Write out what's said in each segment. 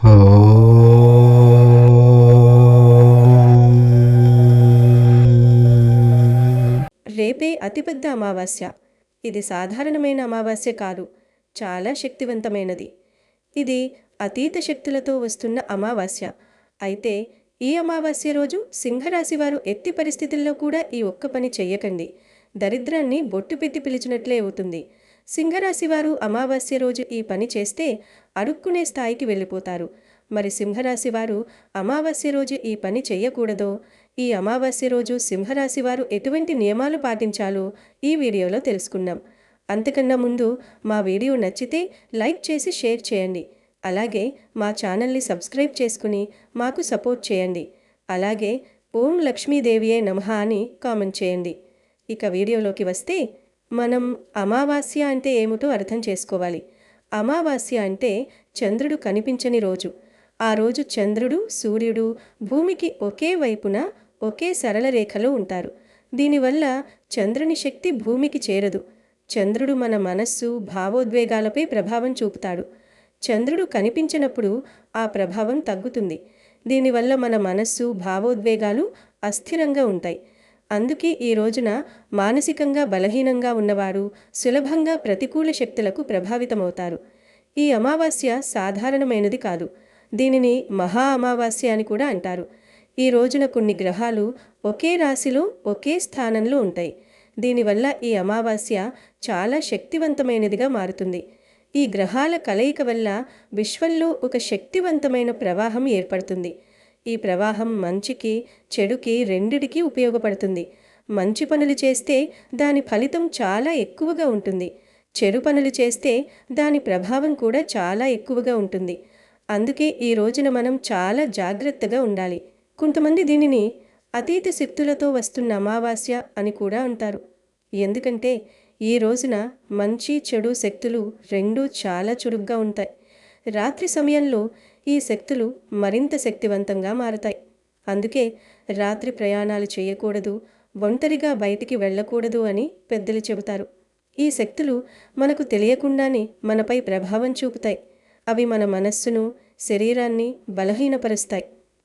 రేపే అతిపెద్ద అమావాస్య. ఇది సాధారణమైన అమావాస్య కాదు, చాలా శక్తివంతమైనది. ఇది అతీత శక్తులతో వస్తున్న అమావాస్య. అయితే ఈ అమావాస్య రోజు సింహరాశి వారు ఎట్టి పరిస్థితుల్లో కూడా ఈ ఒక్క పని చెయ్యకండి. దరిద్రాన్ని బొట్టు పెట్టి పిలిచినట్లే అవుతుంది. సింహరాశి వారు అమావాస్య రోజు ఈ పని చేస్తే అడుక్కునే స్థాయికి వెళ్ళిపోతారు. మరి సింహరాశి వారు అమావాస్య రోజు ఈ పని చెయ్యకూడదో, ఈ అమావాస్య రోజు సింహరాశి వారు ఎటువంటి నియమాలు పాటించాలో ఈ వీడియోలో తెలుసుకుందాం. అంతకన్నా ముందు మా వీడియో నచ్చితే లైక్ చేసి షేర్ చేయండి. అలాగే మా ఛానల్ని సబ్స్క్రైబ్ చేసుకుని మాకు సపోర్ట్ చేయండి. అలాగే ఓం లక్ష్మీదేవియే నమః అని కామెంట్ చేయండి. ఇక వీడియోలోకి వస్తే మనం అమావాస్య అంటే ఏమిటో అర్థం చేసుకోవాలి. అమావాస్య అంటే చంద్రుడు కనిపించని రోజు. ఆ రోజు చంద్రుడు, సూర్యుడు భూమికి ఒకే వైపున ఒకే సరళ రేఖలో ఉంటారు. దీనివల్ల చంద్రుని శక్తి భూమికి చేరదు. చంద్రుడు మన మనస్సు, భావోద్వేగాలపై ప్రభావం చూపుతాడు. చంద్రుడు కనిపించినప్పుడు ఆ ప్రభావం తగ్గుతుంది. దీనివల్ల మన మనస్సు, భావోద్వేగాలు అస్థిరంగా ఉంటాయి. అందుకే ఈ రోజున మానసికంగా బలహీనంగా ఉన్నవారు సులభంగా ప్రతికూల శక్తులకు ప్రభావితమవుతారు. ఈ అమావాస్య సాధారణమైనది కాదు. దీనిని మహా అమావాస్య అని కూడా అంటారు. ఈ రోజున కొన్ని గ్రహాలు ఒకే రాశిలో ఒకే స్థానంలో ఉంటాయి. దీనివల్ల ఈ అమావాస్య చాలా శక్తివంతమైనదిగా మారుతుంది. ఈ గ్రహాల కలయిక వల్ల విశ్వంలో ఒక శక్తివంతమైన ప్రవాహం ఏర్పడుతుంది. ఈ ప్రవాహం మంచికి, చెడుకి రెండిటికీ ఉపయోగపడుతుంది. మంచి పనులు చేస్తే దాని ఫలితం చాలా ఎక్కువగా ఉంటుంది. చెడు పనులు చేస్తే దాని ప్రభావం కూడా చాలా ఎక్కువగా ఉంటుంది. అందుకే ఈ రోజున మనం చాలా జాగ్రత్తగా ఉండాలి. కొంతమంది దీనిని అతీత శక్తులతో వస్తున్న అమావాస్య అని కూడా అంటారు. ఎందుకంటే ఈ రోజున మంచి, చెడు శక్తులు రెండూ చాలా చురుగ్గా ఉంటాయి. రాత్రి సమయంలో ఈ శక్తులు మరింత శక్తివంతంగా మారతాయి. అందుకే రాత్రి ప్రయాణాలు చేయకూడదు, ఒంటరిగా బయటికి వెళ్ళకూడదు అని పెద్దలు చెబుతారు. ఈ శక్తులు మనకు తెలియకుండానే మనపై ప్రభావం చూపుతాయి. అవి మన మనస్సును, శరీరాన్ని బలహీనపరుస్తాయి.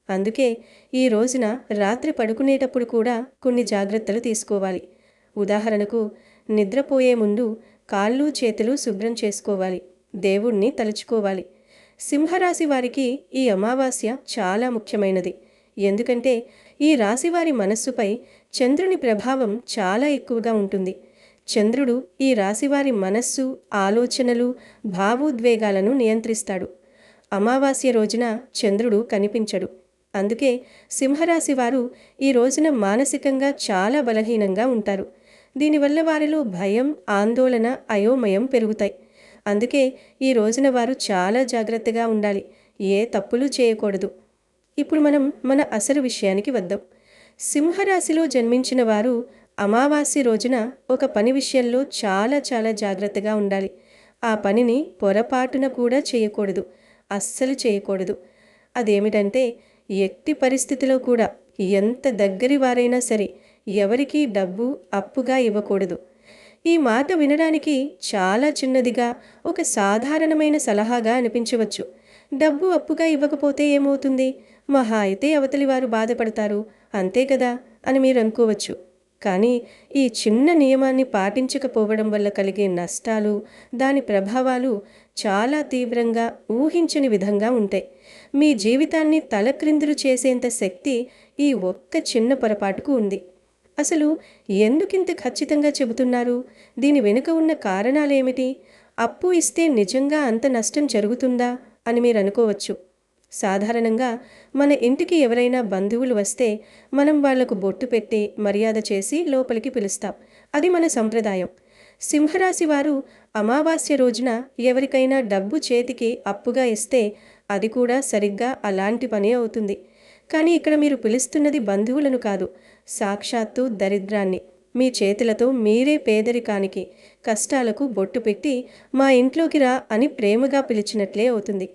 అందుకే ఈ రోజున రాత్రి పడుకునేటప్పుడు కూడా కొన్ని జాగ్రత్తలు తీసుకోవాలి. ఉదాహరణకు, నిద్రపోయే ముందు కాళ్ళు, చేతులు శుభ్రం చేసుకోవాలి. దేవుణ్ణి తలుచుకోవాలి. సింహరాశి వారికి ఈ అమావాస్య చాలా ముఖ్యమైనది. ఎందుకంటే ఈ రాశివారి మనస్సుపై చంద్రుని ప్రభావం చాలా ఎక్కువగా ఉంటుంది. చంద్రుడు ఈ రాశివారి మనస్సు, ఆలోచనలు, భావోద్వేగాలను నియంత్రిస్తాడు. అమావాస్య రోజున చంద్రుడు కనిపించడు. అందుకే సింహరాశి వారు ఈ రోజున మానసికంగా చాలా బలహీనంగా ఉంటారు. దీనివల్ల వారిలో భయం, ఆందోళన, అయోమయం పెరుగుతాయి. అందుకే ఈ రోజున వారు చాలా జాగ్రత్తగా ఉండాలి. ఏ తప్పులు చేయకూడదు. ఇప్పుడు మనం మన అసలు విషయానికి వద్దాం. సింహరాశిలో జన్మించిన వారు అమావాస్య రోజున ఒక పని విషయంలో చాలా జాగ్రత్తగా ఉండాలి. ఆ పనిని పొరపాటున కూడా చేయకూడదు. అస్సలు చేయకూడదు. అదేమిటంటే ఎట్టి పరిస్థితిలో కూడా ఎంత దగ్గరి వారైనా సరే ఎవరికీ డబ్బు అప్పుగా ఇవ్వకూడదు. ఈ మాట వినడానికి చాలా చిన్నదిగా, ఒక సాధారణమైన సలహాగా అనిపించవచ్చు. డబ్బు అప్పుగా ఇవ్వకపోతే ఏమవుతుంది? మహా అయితే అవతలి వారు బాధపడతారు, అంతే కదా అని మీరు అనుకోవచ్చు. కానీ ఈ చిన్న నియమాన్ని పాటించకపోవడం వల్ల కలిగే నష్టాలు, దాని ప్రభావాలు చాలా తీవ్రంగా, ఊహించని విధంగా ఉంటాయి. మీ జీవితాన్ని తలక్రిందులు చేసేంత శక్తి ఈ ఒక్క చిన్న పొరపాటుకు ఉంది. అసలు ఎందుకింత ఖచ్చితంగా చెబుతున్నారు? దీని వెనుక ఉన్న కారణాలేమిటి? అప్పు ఇస్తే నిజంగా అంత నష్టం జరుగుతుందా అని మీరు అనుకోవచ్చు. సాధారణంగా మన ఇంటికి ఎవరైనా బంధువులు వస్తే మనం వాళ్లకు బొట్టు పెట్టి మర్యాద చేసి లోపలికి పిలుస్తాం. అది మన సంప్రదాయం. సింహరాశి వారు అమావాస్య రోజున ఎవరికైనా డబ్బు చేతికి అప్పుగా ఇస్తే అది కూడా సరిగ్గా అలాంటి పనే అవుతుంది. కానీ ఇక్కడ మీరు పిలుస్తున్నది బంధువులను కాదు, సాక్షాత్తు దరిద్రాన్ని. మీ చేతులతో మీరే పేదరికానికి, కష్టాలకు బొట్టు పెట్టి మా ఇంట్లోకి రా అని ప్రేమగా పిలిచినట్లే అవుతుంది.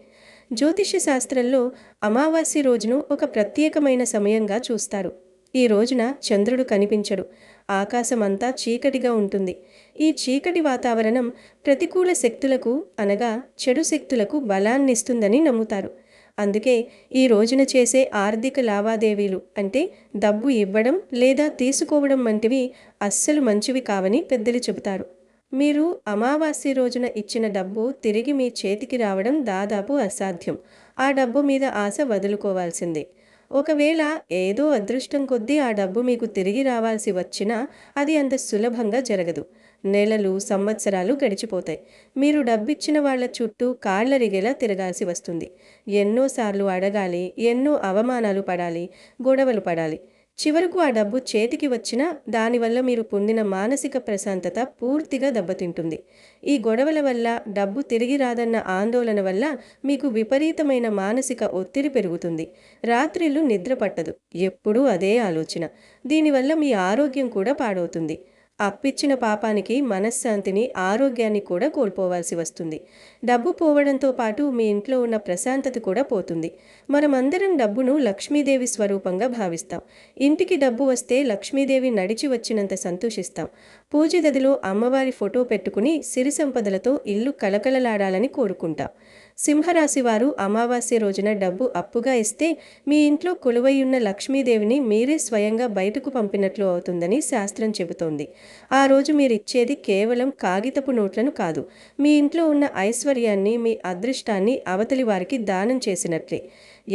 జ్యోతిష్య శాస్త్రంలో అమావాస్య రోజును ఒక ప్రత్యేకమైన సమయంగా చూస్తారు. ఈ రోజున చంద్రుడు కనిపించడు. ఆకాశమంతా చీకటిగా ఉంటుంది. ఈ చీకటి వాతావరణం ప్రతికూల శక్తులకు, అనగా చెడు శక్తులకు బలాన్నిస్తుందని నమ్ముతారు. అందుకే ఈ రోజున చేసే ఆర్థిక లావాదేవీలు అంటే డబ్బు ఇవ్వడం లేదా తీసుకోవడం వంటివి అస్సలు మంచివి కావని పెద్దలు చెబుతారు. మీరు అమావాస్య రోజున ఇచ్చిన డబ్బు తిరిగి మీ చేతికి రావడం దాదాపు అసాధ్యం. ఆ డబ్బు మీద ఆశ వదులుకోవాల్సిందే. ఒకవేళ ఏదో అదృష్టం కొద్దీ ఆ డబ్బు మీకు తిరిగి రావాల్సి వచ్చినా అది అంత సులభంగా జరగదు. నెలలు, సంవత్సరాలు గడిచిపోతాయి. మీరు డబ్బిచ్చిన వాళ్ళ చుట్టూ కాళ్ళరిగేలా తిరగాల్సి వస్తుంది. ఎన్నోసార్లు అడగాలి, ఎన్నో అవమానాలు పడాలి, గొడవలు పడాలి. చివరకు ఆ డబ్బు చేతికి వచ్చినా దానివల్ల మీరు పొందిన మానసిక ప్రశాంతత పూర్తిగా దెబ్బతింటుంది. ఈ గొడవల వల్ల, డబ్బు తిరిగి రాదన్న ఆందోళన వల్ల మీకు విపరీతమైన మానసిక ఒత్తిడి పెరుగుతుంది. రాత్రిళ్ళు నిద్ర పట్టదు. ఎప్పుడూ అదే ఆలోచన. దీనివల్ల మీ ఆరోగ్యం కూడా పాడవుతుంది. అప్పిచ్చిన పాపానికి మనశ్శాంతిని, ఆరోగ్యాన్ని కూడా కోల్పోవాల్సి వస్తుంది. డబ్బు పోవడంతో పాటు మీ ఇంట్లో ఉన్న ప్రశాంతత కూడా పోతుంది. మనమందరం డబ్బును లక్ష్మీదేవి స్వరూపంగా భావిస్తాం. ఇంటికి డబ్బు వస్తే లక్ష్మీదేవి నడిచి వచ్చినంత సంతోషిస్తాం. పూజ గదిలో అమ్మవారి ఫోటో పెట్టుకుని సిరి సంపదలతో ఇల్లు కలకలలాడాలని కోరుకుంటాం. సింహరాశి వారు అమావాస్య రోజున డబ్బు అప్పుగా ఇస్తే మీ ఇంట్లో కొలువైయున్న లక్ష్మీదేవిని మీరే స్వయంగా బయటకు పంపినట్లు అవుతుందని శాస్త్రం చెబుతోంది. ఆ రోజు మీరిచ్చేది కేవలం కాగితపు నోట్లను కాదు, మీ ఇంట్లో ఉన్న ఐశ్వర్యాన్ని, మీ అదృష్టాన్ని అవతలి వారికి దానం చేసినట్లే.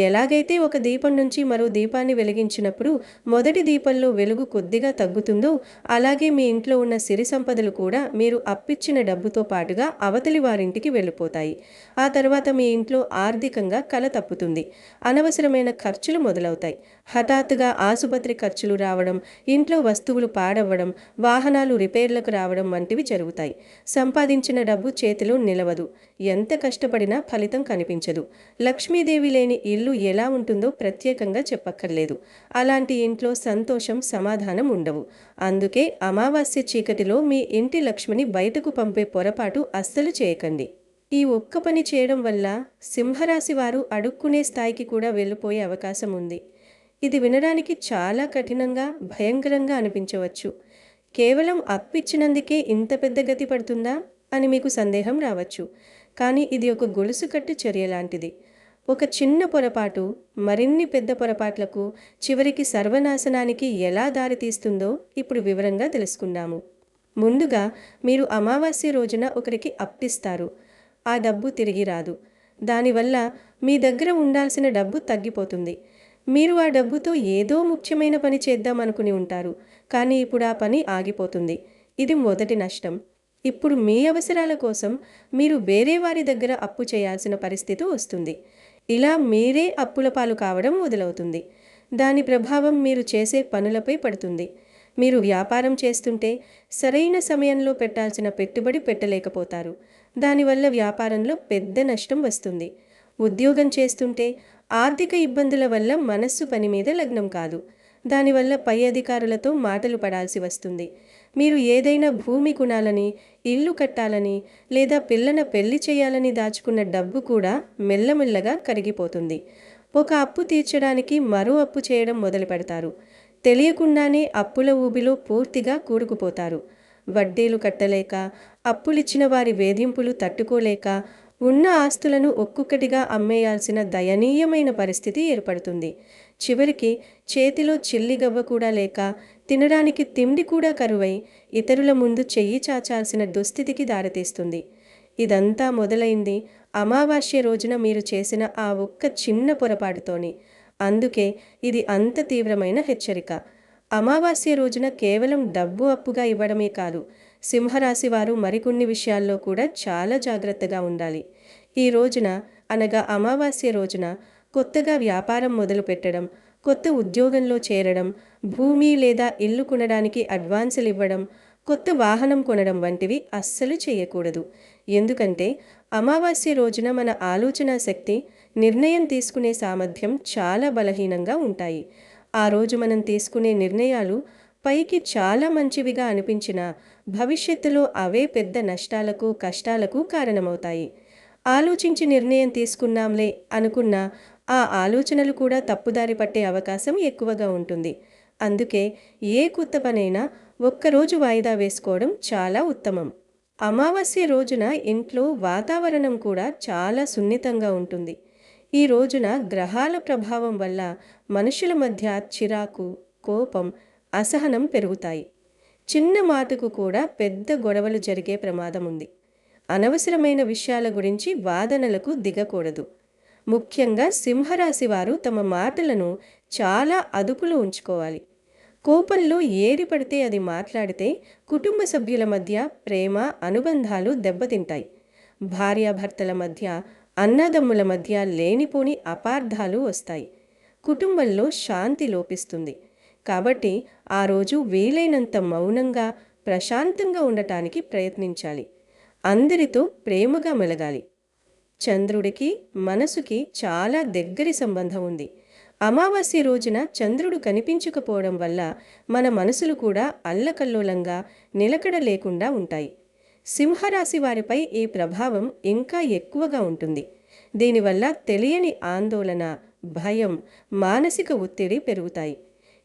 ఎలాగైతే ఒక దీపం నుంచి మరో దీపాన్ని వెలిగించినప్పుడు మొదటి దీపంలో వెలుగు కొద్దిగా తగ్గుతుందో, అలాగే మీ ఇంట్లో ఉన్న సిరి సంపదలు కూడా మీరు అప్పిచ్చిన డబ్బుతో పాటుగా అవతలి వారింటికి వెళ్ళిపోతాయి. ఆ తర్వాత మీ ఇంట్లో ఆర్థికంగా కల తప్పుతుంది. అనవసరమైన ఖర్చులు మొదలవుతాయి. హఠాత్తుగా ఆసుపత్రి ఖర్చులు రావడం, ఇంట్లో వస్తువులు పాడవ్వడం, వాహనాలు రిపేర్లకు రావడం వంటివి జరుగుతాయి. సంపాదించిన డబ్బు చేతిలో నిలవదు. ఎంత కష్టపడినా ఫలితం కనిపించదు. లక్ష్మీదేవి లేని ఇల్లు ఎలా ఉంటుందో ప్రత్యేకంగా చెప్పక్కర్లేదు. అలాంటి ఇంట్లో సంతోషం, సమాధానం ఉండవు. అందుకే అమావాస్య చీకటిలో మీ ఇంటి లక్ష్మిని బయటకు పంపే పొరపాటు అస్సలు చేయకండి. ఈ ఒక్క పని చేయడం వల్ల సింహరాశి వారు అడుక్కునే స్థాయికి కూడా వెళ్ళిపోయే అవకాశం ఉంది. ఇది వినడానికి చాలా కఠినంగా, భయంకరంగా అనిపించవచ్చు. కేవలం అప్పిచ్చినందుకే ఇంత పెద్ద గతి పడుతుందా అని మీకు సందేహం రావచ్చు. కానీ ఇది ఒక గొలుసు కట్టు చర్య లాంటిది. ఒక చిన్న పొరపాటు మరిన్ని పెద్ద పొరపాట్లకు, చివరికి సర్వనాశనానికి ఎలా దారితీస్తుందో ఇప్పుడు వివరంగా తెలుసుకుందాము. ముందుగా మీరు అమావాస్య రోజున ఒకరికి అప్పిస్తారు. ఆ డబ్బు తిరిగి రాదు. దానివల్ల మీ దగ్గర ఉండాల్సిన డబ్బు తగ్గిపోతుంది. మీరు ఆ డబ్బుతో ఏదో ముఖ్యమైన పని చేద్దాం అనుకుని ఉంటారు. కానీ ఇప్పుడు ఆ పని ఆగిపోతుంది. ఇది మొదటి నష్టం. ఇప్పుడు మీ అవసరాల కోసం మీరు వేరే వారి దగ్గర అప్పు చేయాల్సిన పరిస్థితి వస్తుంది. ఇలా మీరే అప్పుల పాలు కావడం మొదలవుతుంది. దాని ప్రభావం మీరు చేసే పనులపై పడుతుంది. మీరు వ్యాపారం చేస్తుంటే సరైన సమయంలో పెట్టాల్సిన పెట్టుబడి పెట్టలేకపోతారు. దానివల్ల వ్యాపారంలో పెద్ద నష్టం వస్తుంది. ఉద్యోగం చేస్తుంటే ఆర్థిక ఇబ్బందుల వల్ల మనస్సు పని మీద లగ్నం కాదు. దానివల్ల పై అధికారులతో మాటలు పడాల్సి వస్తుంది. మీరు ఏదైనా భూమి కొనాలని, ఇల్లు కట్టాలని లేదా పిల్లన పెళ్లి చేయాలని దాచుకున్న డబ్బు కూడా మెల్లమెల్లగా కరిగిపోతుంది. ఒక అప్పు తీర్చడానికి మరో అప్పు చేయడం మొదలు పెడతారు. తెలియకుండానే అప్పుల ఊబిలో పూర్తిగా కూరుకుపోతారు. వడ్డీలు కట్టలేక, అప్పులిచ్చిన వారి వేధింపులు తట్టుకోలేక ఉన్న ఆస్తులను ఒక్కొక్కటిగా అమ్మేయాల్సిన దయనీయమైన పరిస్థితి ఏర్పడుతుంది. చివరికి చేతిలో చిల్లిగవ్వ కూడా లేక, తినడానికి తిండి కూడా కరువై ఇతరుల ముందు చెయ్యి చాచాల్సిన దుస్థితికి దారితీస్తుంది. ఇదంతా మొదలైంది అమావాస్య రోజున మీరు చేసిన ఆ ఒక్క చిన్న పొరపాటుతోని. అందుకే ఇది అంత తీవ్రమైన హెచ్చరిక. అమావాస్య రోజున కేవలం డబ్బు అప్పుగా ఇవ్వడమే కాదు, సింహరాశి వారు మరికొన్ని విషయాల్లో కూడా చాలా జాగ్రత్తగా ఉండాలి. ఈ రోజున అనగా అమావాస్య రోజున కొత్తగా వ్యాపారం మొదలు పెట్టడం, కొత్త ఉద్యోగంలో చేరడం, భూమి లేదా ఇల్లు కొనడానికి అడ్వాన్సులు ఇవ్వడం, కొత్త వాహనం కొనడం వంటివి అస్సలు చేయకూడదు. ఎందుకంటే అమావాస్య రోజున మన ఆలోచన శక్తి, నిర్ణయం తీసుకునే సామర్థ్యం చాలా బలహీనంగా ఉంటాయి. ఆ రోజు మనం తీసుకునే నిర్ణయాలు పైకి చాలా మంచివిగా అనిపించినా భవిష్యత్తులో అవే పెద్ద నష్టాలకు, కష్టాలకు కారణమవుతాయి. ఆలోచించి నిర్ణయం తీసుకున్నాంలే అనుకున్న ఆ ఆలోచనలు కూడా తప్పుదారి పట్టే అవకాశం ఎక్కువగా ఉంటుంది. అందుకే ఏ కొత్త పనైనా ఒక్కరోజు వాయిదా వేసుకోవడం చాలా ఉత్తమం. అమావాస్య రోజున ఇంట్లో వాతావరణం కూడా చాలా సున్నితంగా ఉంటుంది. ఈ రోజున గ్రహాల ప్రభావం వల్ల మనుషుల మధ్య చిరాకు, కోపం, అసహనం పెరుగుతాయి. చిన్న మాటకు కూడా పెద్ద గొడవలు జరిగే ప్రమాదం ఉంది. అనవసరమైన విషయాల గురించి వాదనలకు దిగకూడదు. ముఖ్యంగా సింహరాశి వారు తమ మాటలను చాలా అదుపులో ఉంచుకోవాలి. కోపంలో ఏది పడితే అది మాట్లాడితే కుటుంబ సభ్యుల మధ్య ప్రేమ, అనుబంధాలు దెబ్బతింటాయి. భార్యాభర్తల మధ్య, అన్నదమ్ముల మధ్య లేనిపోని అపార్థాలు వస్తాయి. కుటుంబంలో శాంతి లోపిస్తుంది. కాబట్టి ఆ రోజు వీలైనంత మౌనంగా, ప్రశాంతంగా ఉండటానికి ప్రయత్నించాలి. అందరితో ప్రేమగా మెలగాలి. చంద్రుడికి మనసుకి చాలా దగ్గరి సంబంధం ఉంది. అమావాస్య రోజున చంద్రుడు కనిపించకపోవడం వల్ల మన మనసులు కూడా అల్లకల్లోలంగా, నిలకడ లేకుండా ఉంటాయి. సింహరాశి వారిపై ఈ ప్రభావం ఇంకా ఎక్కువగా ఉంటుంది. దీనివల్ల తెలియని ఆందోళన, భయం, మానసిక ఒత్తిడి పెరుగుతాయి.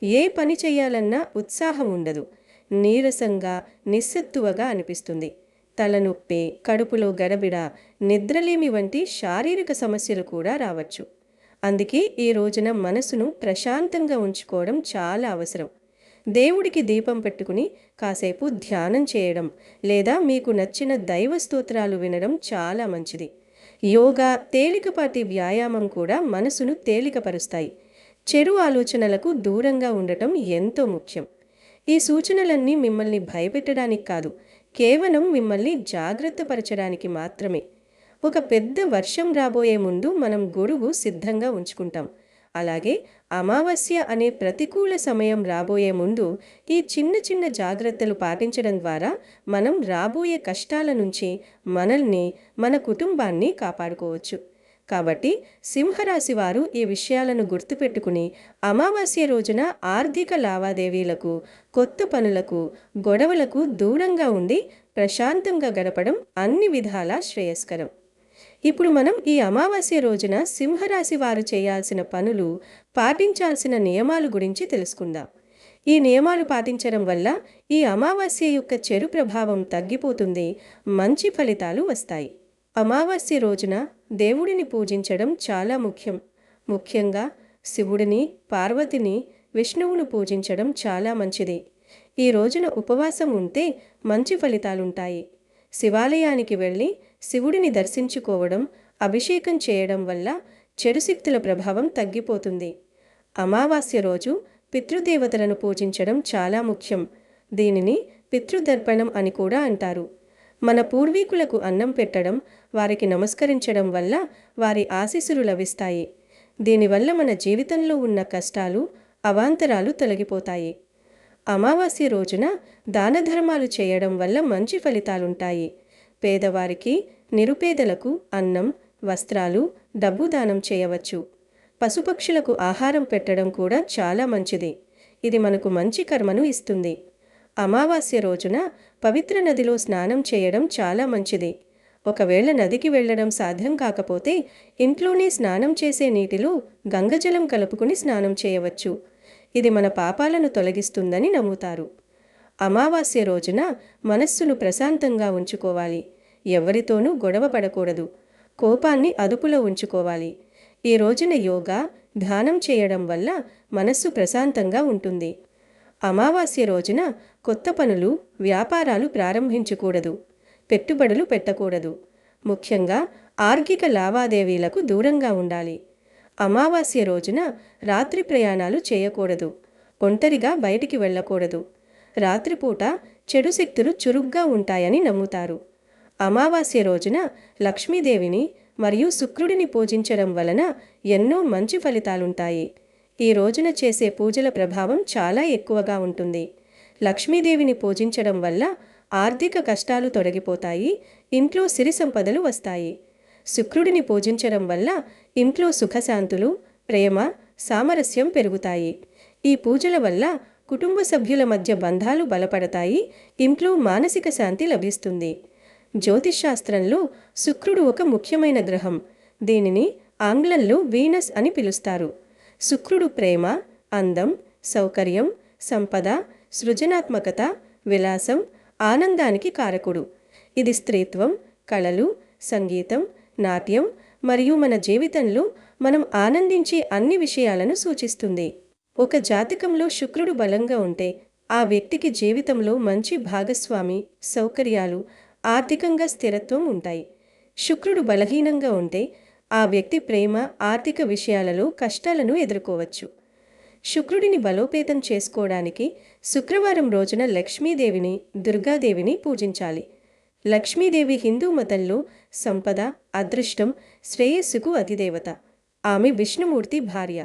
ఏ పని చేయాలన్నా ఉత్సాహం ఉండదు. నీరసంగా, నిస్సత్తువగా అనిపిస్తుంది. తలనొప్పి, కడుపులో గడబిడ, నిద్రలేమి వంటి శారీరక సమస్యలు కూడా రావచ్చు. అందుకే ఈ రోజున మనసును ప్రశాంతంగా ఉంచుకోవడం చాలా అవసరం. దేవుడికి దీపం పెట్టుకుని కాసేపు ధ్యానం చేయడం లేదా మీకు నచ్చిన దైవ స్తోత్రాలు వినడం చాలా మంచిది. యోగా, తేలికపాటి వ్యాయామం కూడా మనసును తేలికపరుస్తాయి. చెడు ఆలోచనలకు దూరంగా ఉండటం ఎంతో ముఖ్యం. ఈ సూచనలన్నీ మిమ్మల్ని భయపెట్టడానికి కాదు, కేవలం మిమ్మల్ని జాగ్రత్త పరచడానికి మాత్రమే. ఒక పెద్ద వర్షం రాబోయే ముందు మనం గొడుగు సిద్ధంగా ఉంచుకుంటాం. అలాగే అమావాస్య అనే ప్రతికూల సమయం రాబోయే ముందు ఈ చిన్న చిన్న జాగ్రత్తలు పాటించడం ద్వారా మనం రాబోయే కష్టాల నుంచి మనల్ని, మన కుటుంబాన్ని కాపాడుకోవచ్చు. కాబట్టి సింహరాశి వారు ఈ విషయాలను గుర్తుపెట్టుకుని అమావాస్య రోజున ఆర్థిక లావాదేవీలకు, కొత్త పనులకు, గొడవలకు దూరంగా ఉండి ప్రశాంతంగా గడపడం అన్ని విధాలా శ్రేయస్కరం. ఇప్పుడు మనం ఈ అమావాస్య రోజున సింహరాశి వారు చేయాల్సిన పనులు, పాటించాల్సిన నియమాలు గురించి తెలుసుకుందాం. ఈ నియమాలు పాటించడం వల్ల ఈ అమావాస్య యొక్క చెడు ప్రభావం తగ్గిపోతుంది, మంచి ఫలితాలు వస్తాయి. అమావాస్య రోజున దేవుడిని పూజించడం చాలా ముఖ్యం. ముఖ్యంగా శివుడిని, పార్వతిని, విష్ణువును పూజించడం చాలా మంచిది. ఈ రోజున ఉపవాసం ఉంటే మంచి ఫలితాలుంటాయి. శివాలయానికి వెళ్ళి శివుడిని దర్శించుకోవడం, అభిషేకం చేయడం వల్ల చెడు శక్తుల ప్రభావం తగ్గిపోతుంది. అమావాస్య రోజు పితృదేవతలను పూజించడం చాలా ముఖ్యం. దీనిని పితృదర్పణం అని కూడా అంటారు. మన పూర్వీకులకు అన్నం పెట్టడం, వారికి నమస్కరించడం వల్ల వారి ఆశీస్సులు లభిస్తాయి. దీనివల్ల మన జీవితంలో ఉన్న కష్టాలు, అవాంతరాలు తొలగిపోతాయి. అమావాస్య రోజున దాన ధర్మాలు చేయడం వల్ల మంచి ఫలితాలుంటాయి. పేదవారికి, నిరుపేదలకు అన్నం, వస్త్రాలు, డబ్బు దానం చేయవచ్చు. పశుపక్షులకు ఆహారం పెట్టడం కూడా చాలా మంచిది. ఇది మనకు మంచి కర్మను ఇస్తుంది. అమావాస్య రోజున పవిత్ర నదిలో స్నానం చేయడం చాలా మంచిది. ఒకవేళ నదికి వెళ్ళడం సాధ్యం కాకపోతే ఇంట్లోనే స్నానం చేసే నీటిలో గంగజలం కలుపుకుని స్నానం చేయవచ్చు. ఇది మన పాపాలను తొలగిస్తుందని నమ్ముతారు. అమావాస్య రోజున మనస్సును ప్రశాంతంగా ఉంచుకోవాలి. ఎవరితోనూ గొడవ పడకూడదు. కోపాన్ని అదుపులో ఉంచుకోవాలి. ఈ రోజున యోగా, ధ్యానం చేయడం వల్ల మనస్సు ప్రశాంతంగా ఉంటుంది. అమావాస్య రోజున కొత్త పనులు, వ్యాపారాలు ప్రారంభించకూడదు. పెట్టుబడులు పెట్టకూడదు. ముఖ్యంగా ఆర్థిక లావాదేవీలకు దూరంగా ఉండాలి. అమావాస్య రోజున రాత్రి ప్రయాణాలు చేయకూడదు. ఒంటరిగా బయటికి వెళ్ళకూడదు. రాత్రిపూట చెడు శక్తులు చురుగ్గా ఉంటాయని నమ్ముతారు. అమావాస్య రోజున లక్ష్మీదేవిని మరియు శుక్రుడిని పూజించడం వలన ఎన్నో మంచి ఫలితాలుంటాయి. ఈ రోజున చేసే పూజల ప్రభావం చాలా ఎక్కువగా ఉంటుంది. లక్ష్మీదేవిని పూజించడం వల్ల ఆర్థిక కష్టాలు తొలగిపోతాయి. ఇంట్లో సిరి సంపదలు వస్తాయి. శుక్రుడిని పూజించడం వల్ల ఇంట్లో సుఖశాంతులు, ప్రేమ, సామరస్యం పెరుగుతాయి. ఈ పూజల వల్ల కుటుంబ సభ్యుల మధ్య బంధాలు బలపడతాయి. ఇంట్లో మానసిక శాంతి లభిస్తుంది. జ్యోతిష్శాస్త్రంలో శుక్రుడు ఒక ముఖ్యమైన గ్రహం. దీనిని ఆంగ్లంలో వీనస్ అని పిలుస్తారు. శుక్రుడు ప్రేమ, అందం, సౌకర్యం, సంపద, సృజనాత్మకత, విలాసం, ఆనందానికి కారకుడు. ఇది స్త్రీత్వం, కళలు, సంగీతం, నాట్యం మరియు మన జీవితంలో మనం ఆనందించే అన్ని విషయాలను సూచిస్తుంది. ఒక జాతకంలో శుక్రుడు బలంగా ఉంటే ఆ వ్యక్తికి జీవితంలో మంచి భాగస్వామి, సౌకర్యాలు, ఆర్థికంగా స్థిరత్వం ఉంటాయి. శుక్రుడు బలహీనంగా ఉంటే ఆ వ్యక్తి ప్రేమ, ఆర్థిక విషయాలలో కష్టాలను ఎదుర్కోవచ్చు. శుక్రుడిని బలోపేతం చేసుకోవడానికి శుక్రవారం రోజున లక్ష్మీదేవిని, దుర్గాదేవిని పూజించాలి. లక్ష్మీదేవి హిందూ మతంలో సంపద, అదృష్టం, శ్రేయస్సుకు అధిదేవత. ఆమె విష్ణుమూర్తి భార్య.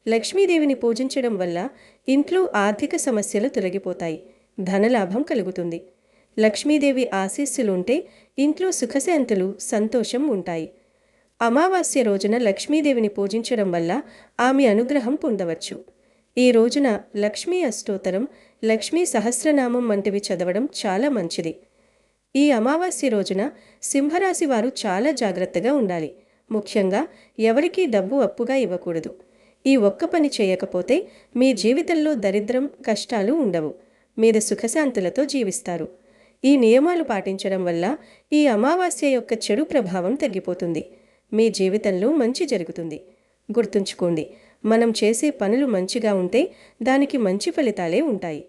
లక్ష్మీదేవిని పూజించడం వల్ల ఇంట్లో ఆర్థిక సమస్యలు తొలగిపోతాయి, ధనలాభం కలుగుతుంది. లక్ష్మీదేవి ఆశీస్సులుంటే ఇంట్లో సుఖశాంతులు, సంతోషం ఉంటాయి. అమావాస్య రోజున లక్ష్మీదేవిని పూజించడం వల్ల ఆమె అనుగ్రహం పొందవచ్చు. ఈ రోజున లక్ష్మీ అష్టోత్తరం, లక్ష్మీ సహస్రనామం వంటివి చదవడం చాలా మంచిది. ఈ అమావాస్య రోజున సింహరాశి వారు చాలా జాగ్రత్తగా ఉండాలి. ముఖ్యంగా ఎవరికీ డబ్బు అప్పుగా ఇవ్వకూడదు. ఈ ఒక్క పని చేయకపోతే మీ జీవితంలో దరిద్రం, కష్టాలు ఉండవు. మీరు సుఖశాంతులతో జీవిస్తారు. ఈ నియమాలు పాటించడం వల్ల ఈ అమావాస్య యొక్క చెడు ప్రభావం తగ్గిపోతుంది. మీ జీవితంలో మంచి జరుగుతుంది. గుర్తుంచుకోండి, మనం చేసే పనులు మంచిగా ఉంటే దానికి మంచి ఫలితాలే ఉంటాయి.